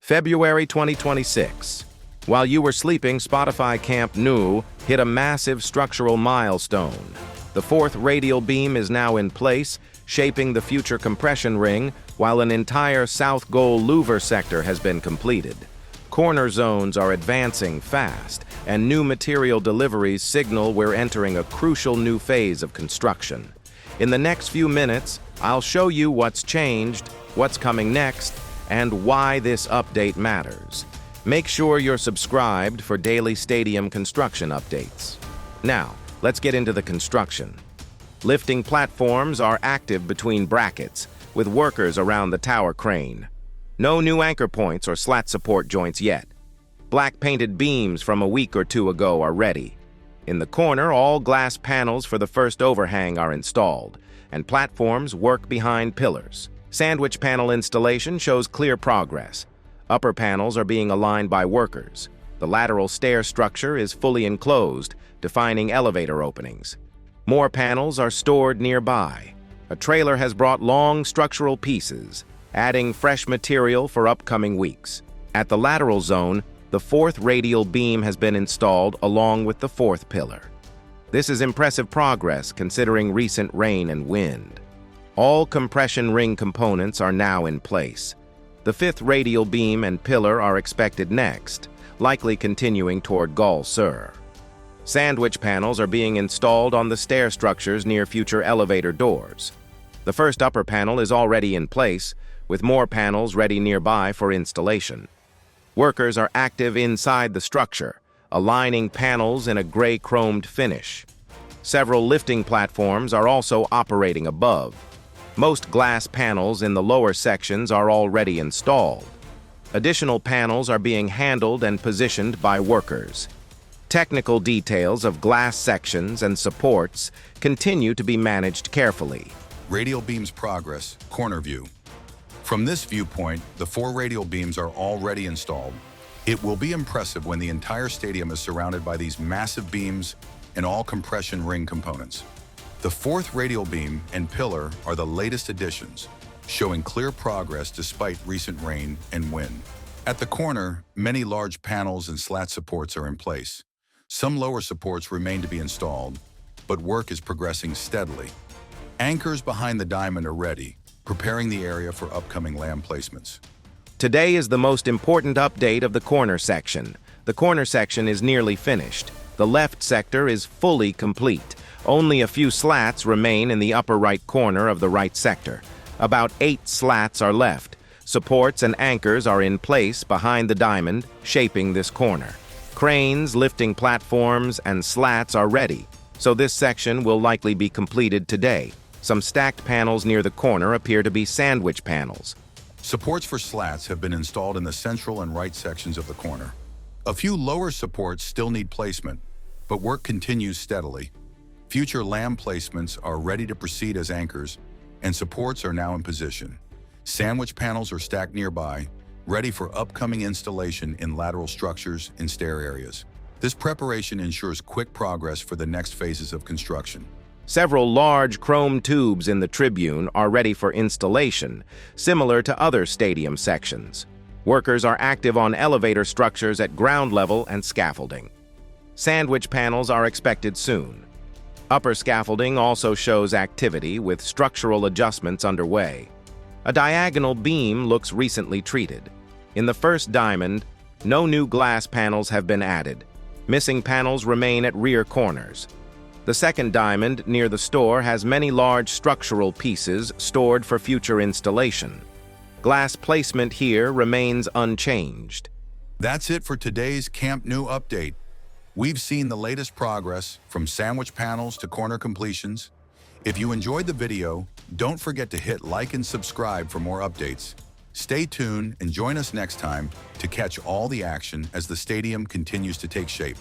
February 2026. While you were sleeping, Spotify Camp Nou hit a massive structural milestone. The fourth radial beam is now in place, shaping the future compression ring, while an entire south goal louver sector has been completed. Corner zones are advancing fast, and new material deliveries signal we're entering a crucial new phase of construction. In the next few minutes, I'll show you what's changed, what's coming next, and why this update matters. Make sure you're subscribed for daily stadium construction updates. Now, let's get into the construction. Lifting platforms are active between brackets, with workers around the tower crane. No new anchor points or slat support joints yet. Black painted beams from a week or two ago are ready. In the corner, all glass panels for the first overhang are installed, and platforms work behind pillars. Sandwich panel installation shows clear progress. Upper panels are being aligned by workers. The lateral stair structure is fully enclosed, defining elevator openings. More panels are stored nearby. A trailer has brought long structural pieces, adding fresh material for upcoming weeks. At the lateral zone, the fourth radial beam has been installed along with the fourth pillar. This is impressive progress considering recent rain and wind. All compression ring components are now in place. The fifth radial beam and pillar are expected next, likely continuing toward Gol Sur. Sandwich panels are being installed on the stair structures near future elevator doors. The first upper panel is already in place, with more panels ready nearby for installation. Workers are active inside the structure, aligning panels in a gray-chromed finish. Several lifting platforms are also operating above. Most glass panels in the lower sections are already installed. Additional panels are being handled and positioned by workers. Technical details of glass sections and supports continue to be managed carefully. Radial beams progress, corner view. From this viewpoint, the 4 radial beams are already installed. It will be impressive when the entire stadium is surrounded by these massive beams and all compression ring components. The 4th radial beam and pillar are the latest additions, showing clear progress despite recent rain and wind. At the corner, many large panels and slat supports are in place. Some lower supports remain to be installed, but work is progressing steadily. Anchors behind the diamond are ready, preparing the area for upcoming lamb placements. Today is the most important update of the corner section. The corner section is nearly finished. The left sector is fully complete. Only a few slats remain in the upper right corner of the right sector. About 8 slats are left. Supports and anchors are in place behind the diamond, shaping this corner. Cranes, lifting platforms, and slats are ready, so this section will likely be completed today. Some stacked panels near the corner appear to be sandwich panels. Supports for slats have been installed in the central and right sections of the corner. A few lower supports still need placement, but work continues steadily. Future lamb placements are ready to proceed as anchors, and supports are now in position. Sandwich panels are stacked nearby, ready for upcoming installation in lateral structures and stair areas. This preparation ensures quick progress for the next phases of construction. Several large chrome tubes in the Tribune are ready for installation, similar to other stadium sections. Workers are active on elevator structures at ground level and scaffolding. Sandwich panels are expected soon. Upper scaffolding also shows activity with structural adjustments underway. A diagonal beam looks recently treated. In the first diamond, no new glass panels have been added. Missing panels remain at rear corners. The second diamond near the store has many large structural pieces stored for future installation. Glass placement here remains unchanged. That's it for today's Camp Nou update. We've seen the latest progress from sandwich panels to corner completions. If you enjoyed the video, don't forget to hit like and subscribe for more updates. Stay tuned and join us next time to catch all the action as the stadium continues to take shape.